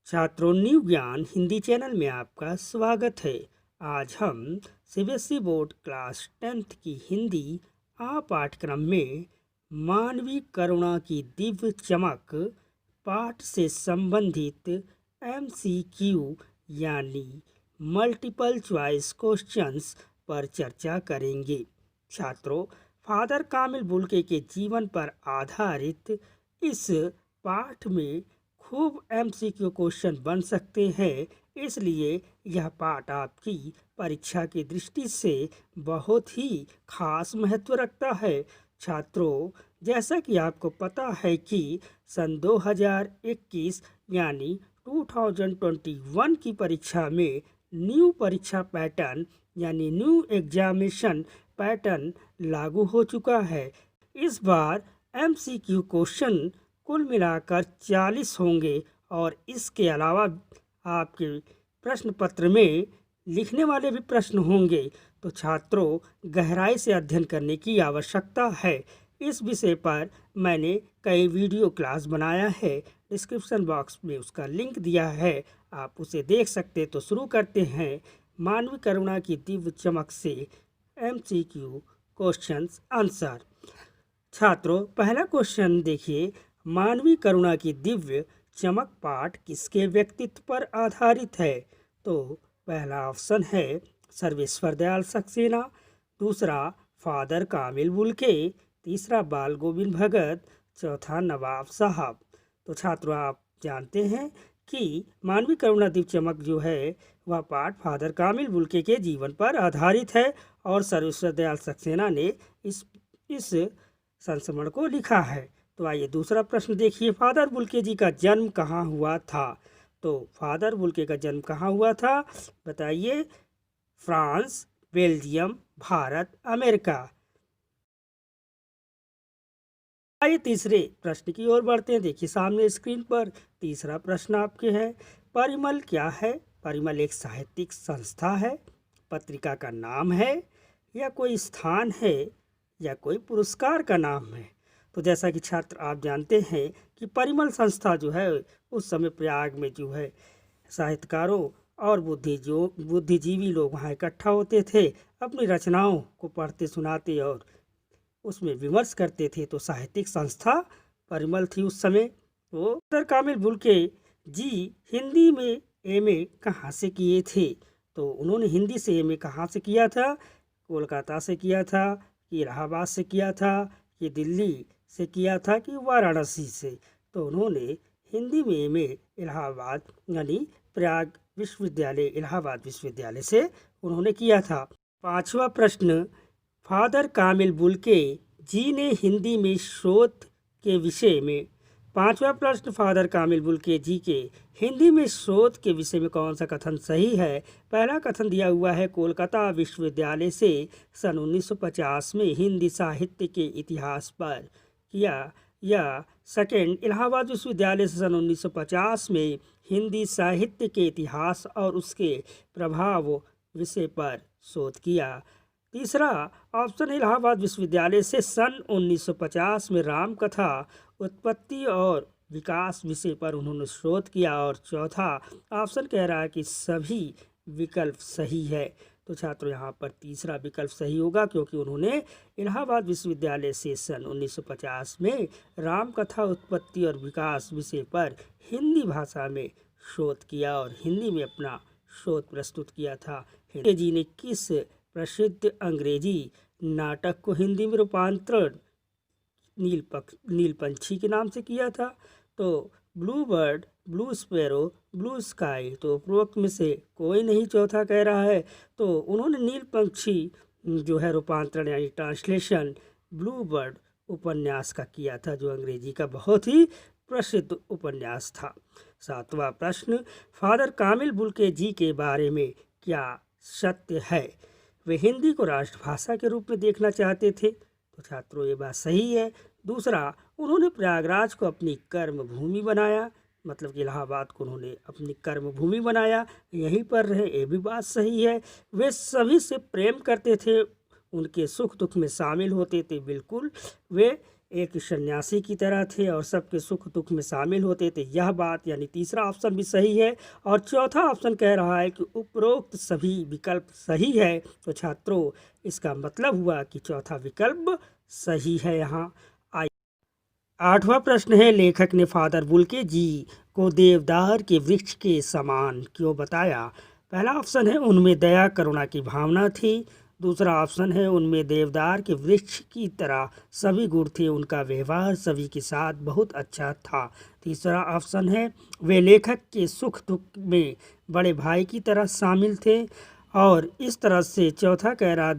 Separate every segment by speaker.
Speaker 1: छात्रों, न्यू ज्ञान हिंदी चैनल में आपका स्वागत है। आज हम सीबीएसई बोर्ड क्लास 10th की हिंदी पाठ्यक्रम में मानवीय करुणा की दिव्य चमक पाठ से संबंधित एमसीक्यू यानी मल्टीपल चॉइस क्वेश्चंस पर चर्चा करेंगे। छात्रों, फादर कामिल बुल्के के जीवन पर आधारित इस पाठ में खूब एमसीक्यू क्वेश्चन बन सकते हैं, इसलिए यह पाठ आपकी परीक्षा की दृष्टि से बहुत ही खास महत्व रखता है। छात्रों, जैसा कि आपको पता है कि सन 2021 यानी 2021 की परीक्षा में न्यू परीक्षा पैटर्न यानी न्यू एग्जामिनेशन पैटर्न लागू हो चुका है। इस बार एमसीक्यू क्वेश्चन कुल मिलाकर 40 होंगे और इसके अलावा आपके प्रश्न पत्र में लिखने वाले भी प्रश्न होंगे। तो छात्रों, गहराई से अध्ययन करने की आवश्यकता है। इस विषय पर मैंने कई वीडियो क्लास बनाया है, डिस्क्रिप्शन बॉक्स में उसका लिंक दिया है, आप उसे देख सकते। तो शुरू करते हैं मानवीय करुणा की दिव्य चमक से एमसीक्यू क्वेश्चंस आंसर। छात्रों, पहला क्वेश्चन देखिए, मानवीय करुणा की दिव्य चमक पाठ किसके व्यक्तित्व पर आधारित है? तो पहला ऑप्शन है सर्वेश्वर दयाल सक्सेना, दूसरा फादर कामिल बुल्के, तीसरा बाल गोविंद भगत, चौथा नवाब साहब। तो छात्रों, आप जानते हैं कि मानवीय करुणा दिव्य चमक जो है वह पाठ फादर कामिल बुल्के के जीवन पर आधारित है और सर्वेश्वर दयाल सक्सेना ने इस संस्मरण को लिखा है। तो आइए दूसरा प्रश्न देखिए, फादर बुल्के जी का जन्म कहाँ हुआ था? तो फादर बुल्के का जन्म कहाँ हुआ था, बताइए? France, Belgium, Bharat, America. आइए तीसरे प्रश्न की ओर बढ़ते हैं। देखिए सामने स्क्रीन पर तीसरा प्रश्न आपके है, परिमल क्या है? परिमल एक साहित्यिक संस्था है, पत्रिका का नाम है, या कोई स्थान है, या कोई पुरस्कार का नाम है? तो जैसा कि छात्र आप जानते हैं कि परिमल संस्था जो है उस समय प्रयाग में जो है साहित्यकारों और बुद्धिजीवी लोग वहाँ इकट्ठा होते थे, अपनी रचनाओं को पढ़ते सुनाते और उसमें विमर्श करते थे। तो साहित्यिक संस्था परिमल थी उस समय। तो फादर कामिल बुल्के जी हिंदी में एमए कहाँ से किए थे? तो उन्होंने हिंदी से एमए कहाँ से किया था? कोलकाता से किया था, कि इलाहाबाद से किया था, कि दिल्ली से किया था, कि वाराणसी से? तो उन्होंने हिंदी में एमए इलाहाबाद यानी प्रयाग विश्वविद्यालय, इलाहाबाद विश्वविद्यालय से उन्होंने किया था। पांचवा प्रश्न, फादर कामिल बुल्के जी ने हिंदी में शोध के विषय में, पांचवा प्रश्न, फादर कामिल बुल्के जी के हिंदी में शोध के विषय में कौन सा कथन सही है? पहला कथन दिया हुआ है कोलकाता विश्वविद्यालय से सन 1950 में हिंदी साहित्य के इतिहास पर किया, या सेकेंड, इलाहाबाद विश्वविद्यालय से सन 1950 में हिंदी साहित्य के इतिहास और उसके प्रभाव विषय पर शोध किया। तीसरा ऑप्शन इलाहाबाद विश्वविद्यालय से सन 1950 में रामकथा उत्पत्ति और विकास विषय पर उन्होंने शोध किया। और चौथा ऑप्शन कह रहा है कि सभी विकल्प सही है। तो छात्रों, यहाँ पर तीसरा विकल्प सही होगा क्योंकि उन्होंने इलाहाबाद विश्वविद्यालय से सन 1950 में रामकथा उत्पत्ति और विकास विषय पर हिंदी भाषा में शोध किया और हिंदी में अपना शोध प्रस्तुत किया था। बुल्के जी ने किस प्रसिद्ध अंग्रेजी नाटक को हिंदी में रूपांतरण नीलपंछी के नाम से किया था? तो blue bird, blue sparrow, blue sky. तो उपरोक्त में से कोई नहीं, चौथा कह रहा है। तो उन्होंने नीलपंछी जो है रूपांतरण यानी ट्रांसलेशन ब्लू बर्ड उपन्यास का किया था, जो अंग्रेजी का बहुत ही प्रसिद्ध उपन्यास था। सातवां प्रश्न, फादर कामिल बुल्के जी के बारे में क्या सत्य है? वे हिंदी को राष्ट्रभाषा के रूप में देखना चाहते थे। तो छात्रों, ये बात सही है। दूसरा, उन्होंने प्रयागराज को अपनी कर्म भूमि बनाया, मतलब कि इलाहाबाद को उन्होंने अपनी कर्म भूमि बनाया, यहीं पर रहे, ये भी बात सही है। वे सभी से प्रेम करते थे, उनके सुख दुख में शामिल होते थे, बिल्कुल वे एक सन्यासी की तरह थे और सबके सुख दुख में शामिल होते थे। यह बात यानी तीसरा ऑप्शन भी सही है। और चौथा ऑप्शन कह रहा है कि उपरोक्त सभी विकल्प सही है। तो छात्रों, इसका मतलब हुआ कि चौथा विकल्प सही है। यहाँ आठवां प्रश्न है, लेखक ने फादर बुल्के जी को देवदार के वृक्ष के समान क्यों बताया? पहला ऑप्शन है, उनमें दया करुणा की भावना थी। दूसरा ऑप्शन है, उनमें देवदार के वृक्ष की तरह सभी गुण थे, उनका व्यवहार सभी के साथ बहुत अच्छा था। तीसरा ऑप्शन है, वे लेखक के सुख दुख में बड़े भाई की तरह शामिल थे। और इस तरह से चौथा कह रहा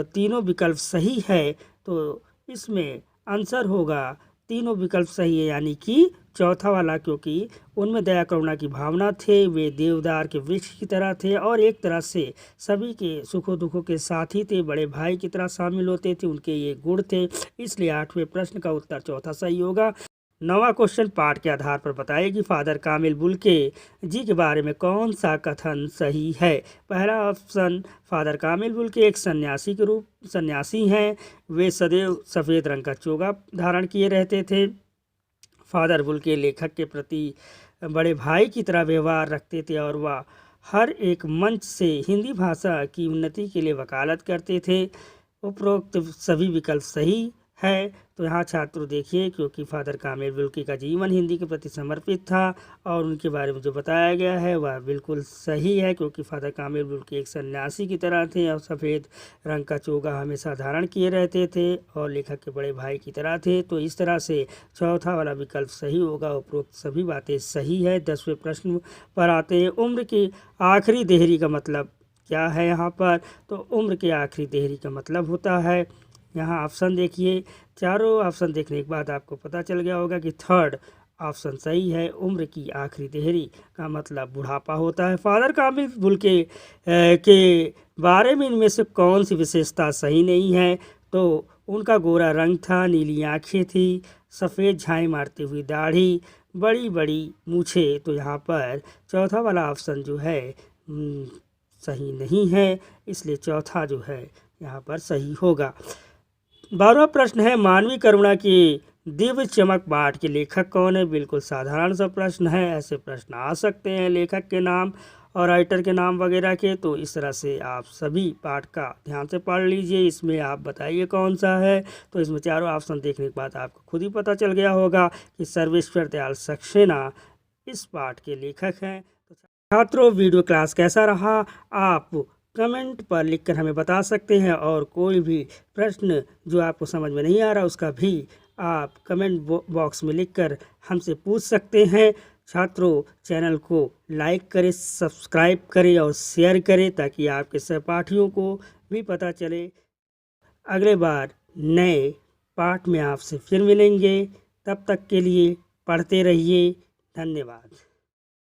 Speaker 1: तीनों विकल्प सही है। तो इसमें आंसर होगा तीनों विकल्प सही है, यानी कि चौथा वाला, क्योंकि उनमें दया करुणा की भावना थे, वे देवदार के वृक्ष की तरह थे और एक तरह से सभी के सुखों दुखों के साथी थे, बड़े भाई की तरह शामिल होते थे, उनके ये गुण थे। इसलिए आठवें प्रश्न का उत्तर चौथा सही होगा। नवा क्वेश्चन पाठ के आधार पर बताइए कि फादर कामिल बुल्के जी के बारे में कौन सा कथन सही है। पहला ऑप्शन, फादर कामिल बुल्के एक सन्यासी हैं। वे सदैव सफ़ेद रंग का चोगा धारण किए रहते थे। फादर बुल्के लेखक के प्रति बड़े भाई की तरह व्यवहार रखते थे और वह हर एक मंच से हिंदी भाषा की उन्नति के लिए वकालत करते थे। उपरोक्त सभी विकल्प सही है। तो यहाँ छात्रों देखिए, क्योंकि फादर कामिल बुल्के का जीवन हिंदी के प्रति समर्पित था और उनके बारे में जो बताया गया है वह बिल्कुल सही है, क्योंकि फादर कामिल बुल्के एक सन्यासी की तरह थे और सफ़ेद रंग का चोगा हमेशा धारण किए रहते थे और लेखक के बड़े भाई की तरह थे। तो इस तरह से चौथा वाला विकल्प सही होगा। उपरोक्त सभी बातें सही है। 10वें प्रश्न पर आते हैं, उम्र की आखिरी देहरी का मतलब क्या है? यहाँ पर तो उम्र के आखिरी देहरी का मतलब होता है, यहाँ ऑप्शन देखिए। चारों ऑप्शन देखने के बाद आपको पता चल गया होगा कि थर्ड ऑप्शन सही है। उम्र की आखिरी देहरी का मतलब बुढ़ापा होता है। फादर कामिल बुल्के के बारे में इनमें से कौन सी विशेषता सही नहीं है? तो उनका गोरा रंग था, नीली आँखें थी, सफ़ेद झाई मारती हुई दाढ़ी, बड़ी बड़ी मूछें। तो यहाँ पर चौथा वाला ऑप्शन जो है सही नहीं है, इसलिए चौथा जो है यहाँ पर सही होगा। 12वां प्रश्न है, मानवीय करुणा की दिव्य चमक पाठ के लेखक कौन है? बिल्कुल साधारण सा प्रश्न है। ऐसे प्रश्न आ सकते हैं लेखक के नाम और राइटर के नाम वगैरह के। तो इस तरह से आप सभी पाठ का ध्यान से पढ़ लीजिए। इसमें आप बताइए कौन सा है। तो इसमें चारों ऑप्शन देखने के बाद आपको खुद ही पता चल गया होगा कि सर्वेश्वर दयाल सक्सेना इस पाठ के लेखक हैं। तो छात्रों, वीडियो क्लास कैसा रहा आप कमेंट पर लिखकर हमें बता सकते हैं, और कोई भी प्रश्न जो आपको समझ में नहीं आ रहा उसका भी आप कमेंट बॉक्स में लिखकर हमसे पूछ सकते हैं। छात्रों, चैनल को लाइक करें, सब्सक्राइब करें और शेयर करें ताकि आपके सहपाठियों को भी पता चले। अगले बार नए पाठ में आपसे फिर मिलेंगे। तब तक के लिए पढ़ते रहिए। धन्यवाद।